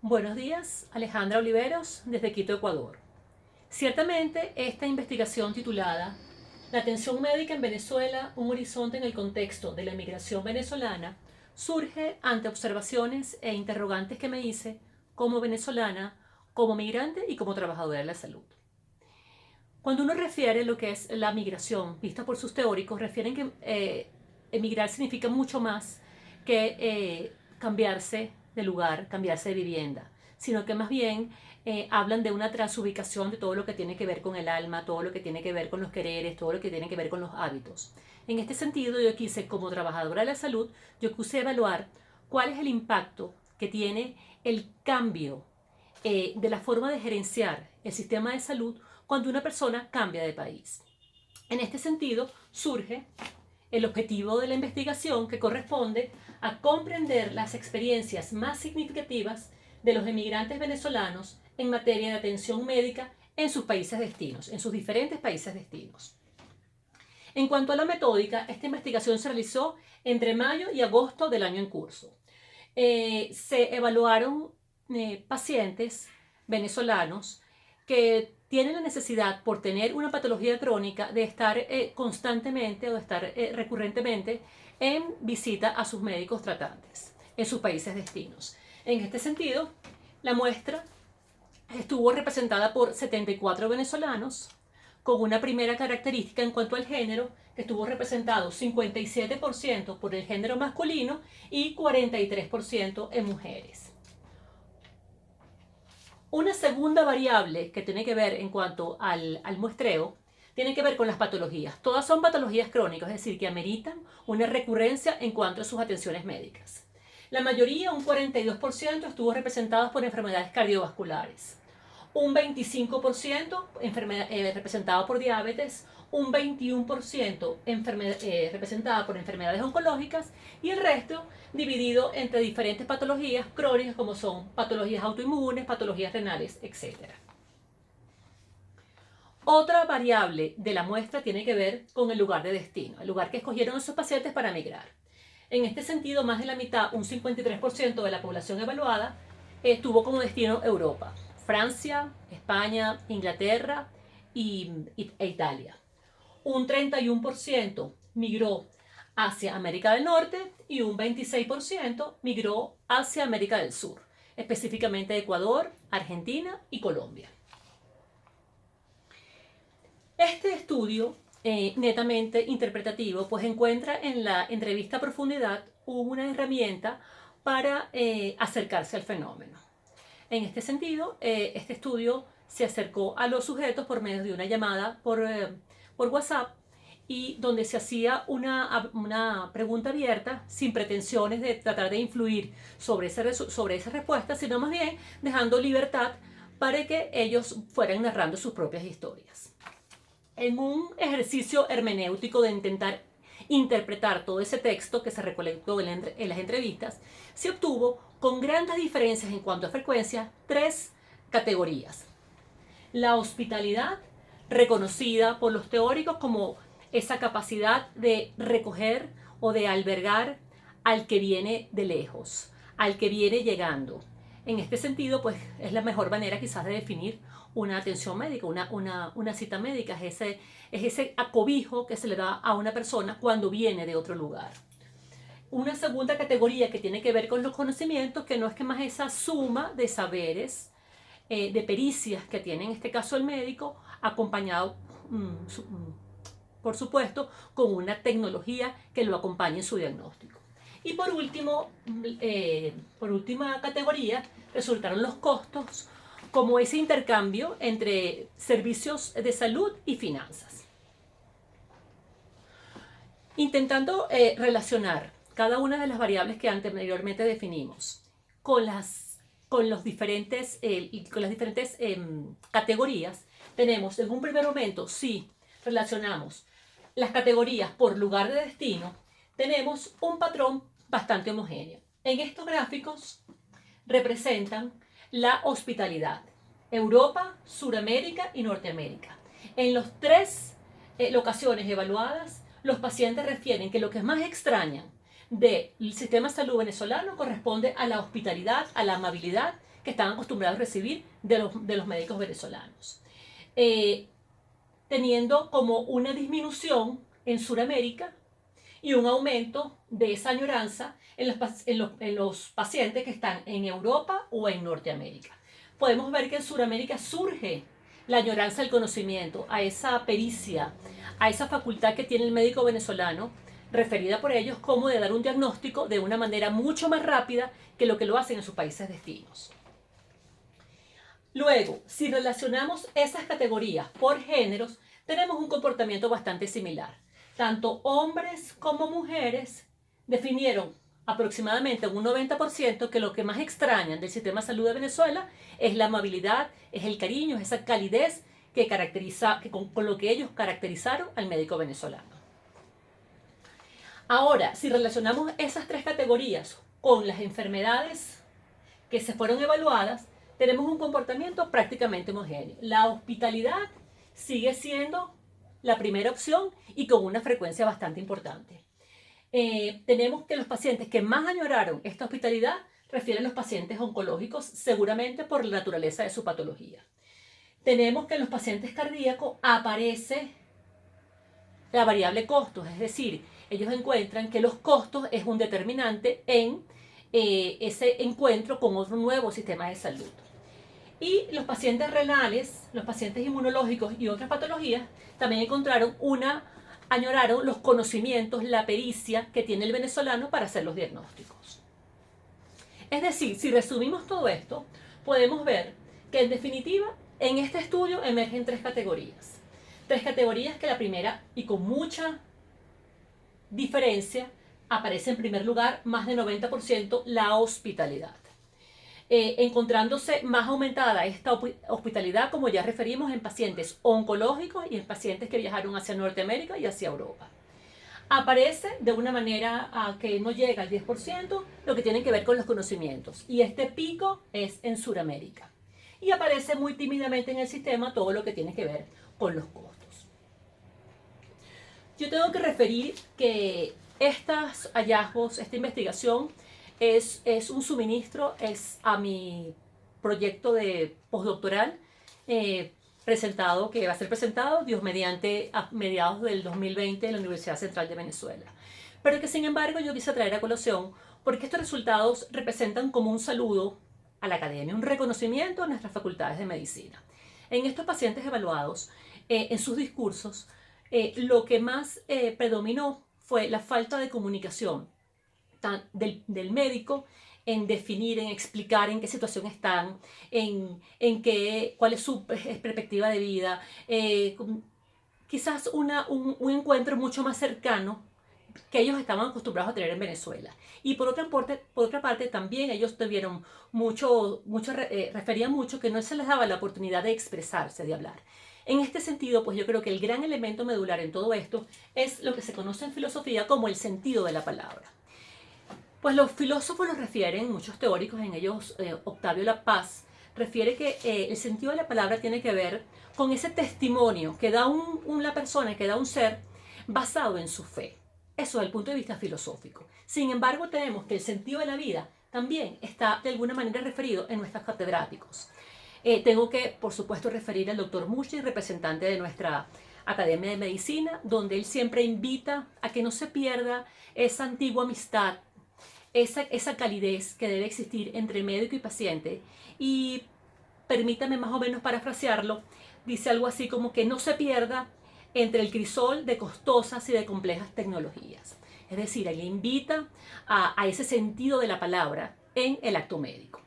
Buenos días, Alejandra Oliveros, desde Quito, Ecuador. Ciertamente, esta investigación titulada La atención médica en Venezuela, un horizonte en el contexto de la inmigración venezolana, surge ante observaciones e interrogantes que me hice como venezolana, como migrante y como trabajadora de la salud. Cuando uno refiere lo que es la migración, vista por sus teóricos, refieren que emigrar significa mucho más que cambiarse de lugar, cambiarse de vivienda, sino que más bien hablan de una transubicación de todo lo que tiene que ver con el alma, todo lo que tiene que ver con los quereres, todo lo que tiene que ver con los hábitos. En este sentido, yo quise, como trabajadora de la salud, yo quise evaluar cuál es el impacto que tiene el cambio de la forma de gerenciar el sistema de salud cuando una persona cambia de país. En este sentido, surge el objetivo de la investigación, que corresponde a comprender las experiencias más significativas de los emigrantes venezolanos en materia de atención médica en sus países destinos, en sus diferentes países destinos. En cuanto a la metódica, esta investigación se realizó entre mayo y agosto del año en curso. Se evaluaron pacientes venezolanos que tienen la necesidad, por tener una patología crónica, de estar constantemente o de estar recurrentemente en visita a sus médicos tratantes en sus países destinos. En este sentido, la muestra estuvo representada por 74 venezolanos, con una primera característica en cuanto al género, que estuvo representado 57% por el género masculino y 43% en mujeres. Una segunda variable que tiene que ver en cuanto al muestreo tiene que ver con las patologías. Todas son patologías crónicas, es decir, que ameritan una recurrencia en cuanto a sus atenciones médicas. La mayoría, un 42%, estuvo representados por enfermedades cardiovasculares, un 25% representado por diabetes, un 21% representada por enfermedades oncológicas y el resto dividido entre diferentes patologías crónicas como son patologías autoinmunes, patologías renales, etc. Otra variable de la muestra tiene que ver con el lugar de destino, el lugar que escogieron esos pacientes para migrar. En este sentido, más de la mitad, un 53% de la población evaluada, tuvo como destino Europa, Francia, España, Inglaterra e Italia. Un 31% migró hacia América del Norte y un 26% migró hacia América del Sur, específicamente Ecuador, Argentina y Colombia. Este estudio netamente interpretativo pues encuentra en la entrevista a profundidad una herramienta para acercarse al fenómeno. En este sentido, este estudio se acercó a los sujetos por medio de una llamada por WhatsApp, y donde se hacía una pregunta abierta sin pretensiones de tratar de influir sobre esa respuesta, sino más bien dejando libertad para que ellos fueran narrando sus propias historias. En un ejercicio hermenéutico de intentar interpretar todo ese texto que se recolectó en las entrevistas, se obtuvo, con grandes diferencias en cuanto a frecuencia, 3 categorías. La hospitalidad, reconocida por los teóricos como esa capacidad de recoger o de albergar al que viene de lejos, al que viene llegando. En este sentido, pues es la mejor manera quizás de definir una atención médica, una cita médica, es ese acobijo que se le da a una persona cuando viene de otro lugar. Una segunda categoría que tiene que ver con los conocimientos, que no es que más esa suma de saberes, de pericias que tiene en este caso el médico, acompañado, por supuesto, con una tecnología que lo acompañe en su diagnóstico. Y por último, por última categoría, resultaron los costos, como ese intercambio entre servicios de salud y finanzas. Intentando relacionar cada una de las variables que anteriormente definimos con las diferentes categorías, tenemos en un primer momento, si relacionamos las categorías por lugar de destino, tenemos un patrón bastante homogéneo. En estos gráficos representan la hospitalidad: Europa, Suramérica y Norteamérica. En las 3 locaciones evaluadas, los pacientes refieren que lo que más extrañan del sistema de salud venezolano corresponde a la hospitalidad, a la amabilidad que están acostumbrados a recibir de los médicos venezolanos. Teniendo como una disminución en Sudamérica y un aumento de esa añoranza en los pacientes que están en Europa o en Norteamérica. Podemos ver que en Sudamérica surge la añoranza al conocimiento, a esa pericia, a esa facultad que tiene el médico venezolano, referida por ellos como de dar un diagnóstico de una manera mucho más rápida que lo hacen en sus países destinos. Luego, si relacionamos esas categorías por géneros, tenemos un comportamiento bastante similar. Tanto hombres como mujeres definieron aproximadamente un 90% que lo que más extrañan del sistema de salud de Venezuela es la amabilidad, es el cariño, es esa calidez que con lo que ellos caracterizaron al médico venezolano. Ahora, si relacionamos esas tres categorías con las enfermedades que se fueron evaluadas, tenemos un comportamiento prácticamente homogéneo. La hospitalidad sigue siendo la primera opción y con una frecuencia bastante importante. Tenemos que los pacientes que más añoraron esta hospitalidad refieren a los pacientes oncológicos, seguramente por la naturaleza de su patología. Tenemos que en los pacientes cardíacos aparece la variable costos, es decir, ellos encuentran que los costos es un determinante en ese encuentro con otro nuevo sistema de salud. Y los pacientes renales, los pacientes inmunológicos y otras patologías también añoraron los conocimientos, la pericia que tiene el venezolano para hacer los diagnósticos. Es decir, si resumimos todo esto, podemos ver que en definitiva en este estudio emergen tres categorías. Tres categorías que la primera, y con mucha diferencia, aparece en primer lugar, más de 90%, la hospitalidad. Encontrándose más aumentada esta hospitalidad, como ya referimos, en pacientes oncológicos y en pacientes que viajaron hacia Norteamérica y hacia Europa. Aparece de una manera que no llega al 10%, lo que tiene que ver con los conocimientos. Y este pico es en Sudamérica. Y aparece muy tímidamente en el sistema todo lo que tiene que ver con los costos. Yo tengo que referir que estos hallazgos, esta investigación, es un suministro a mi proyecto de postdoctoral que va a ser presentado, Dios mediante, a mediados del 2020 en la Universidad Central de Venezuela. Pero que sin embargo yo quise traer a colación porque estos resultados representan como un saludo a la academia, un reconocimiento a nuestras facultades de medicina. En estos pacientes evaluados, en sus discursos, lo que más predominó fue la falta de comunicación del médico en definir, en explicar en qué situación están, cuál es su perspectiva de vida, quizás un encuentro mucho más cercano que ellos estaban acostumbrados a tener en Venezuela. Y por otra parte también ellos referían mucho que no se les daba la oportunidad de expresarse, de hablar. En este sentido, pues yo creo que el gran elemento medular en todo esto es lo que se conoce en filosofía como el sentido de la palabra. Pues los filósofos lo refieren, muchos teóricos, en ellos Octavio La Paz, refiere que el sentido de la palabra tiene que ver con ese testimonio que da una persona, que da un ser basado en su fe. Eso desde el punto de vista filosófico. Sin embargo, tenemos que el sentido de la vida también está de alguna manera referido en nuestros catedráticos. Tengo que, por supuesto, referir al doctor Mushi, representante de nuestra Academia de Medicina, donde él siempre invita a que no se pierda esa antigua amistad, esa calidez que debe existir entre médico y paciente. Y permítame más o menos parafrasearlo, dice algo así como que no se pierda entre el crisol de costosas y de complejas tecnologías. Es decir, él invita a ese sentido de la palabra en el acto médico.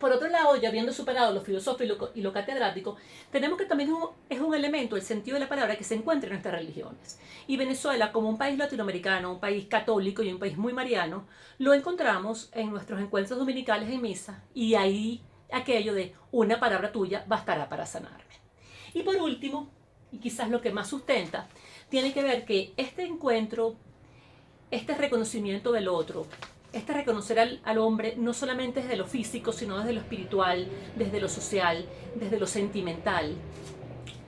Por otro lado, ya habiendo superado lo filosófico y lo catedrático, tenemos que también es un elemento, el sentido de la palabra, que se encuentra en nuestras religiones. Y Venezuela, como un país latinoamericano, un país católico y un país muy mariano, lo encontramos en nuestros encuentros dominicales en misa, y ahí aquello de una palabra tuya bastará para sanarme. Y por último, y quizás lo que más sustenta, tiene que ver que este encuentro, este reconocimiento del otro, este reconocer al hombre no solamente desde lo físico, sino desde lo espiritual, desde lo social, desde lo sentimental,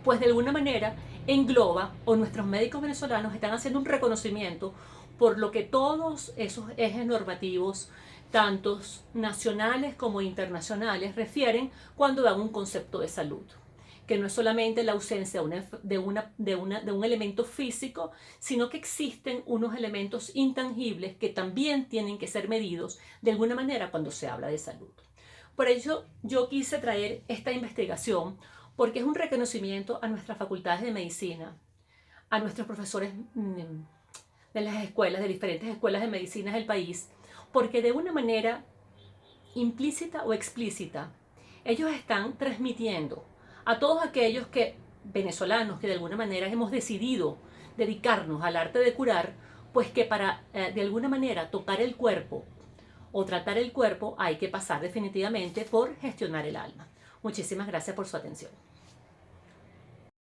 pues de alguna manera engloba, o nuestros médicos venezolanos están haciendo un reconocimiento por lo que todos esos ejes normativos tantos nacionales como internacionales, refieren cuando dan un concepto de salud, que no es solamente la ausencia de un elemento físico, sino que existen unos elementos intangibles que también tienen que ser medidos de alguna manera cuando se habla de salud. Por ello, yo quise traer esta investigación porque es un reconocimiento a nuestras facultades de medicina, a nuestros profesores de las escuelas, de diferentes escuelas de medicina del país, porque de una manera implícita o explícita, ellos están transmitiendo a todos aquellos venezolanos que de alguna manera hemos decidido dedicarnos al arte de curar, pues que para de alguna manera tocar el cuerpo o tratar el cuerpo hay que pasar definitivamente por gestionar el alma. Muchísimas gracias por su atención.